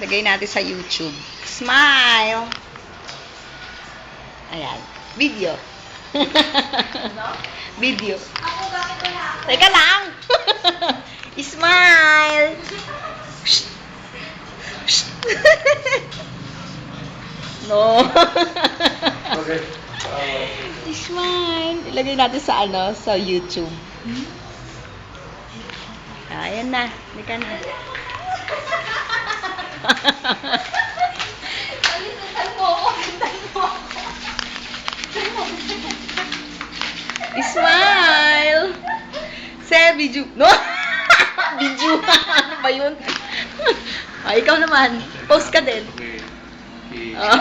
Lagay natin sa YouTube. Smile! Ayan. Video. Video. Ako, bakit wala ako? Teka lang! Smile! Shh. Shh. No. Okay. Smile. Ilagay natin sa sa YouTube. Ayan na. Halika na. Palitan mo ako. Palitan mo ako. Smile! Say, video. No! Video. Ano ba yun? Ikaw naman. Post ka din. Okay. Oh.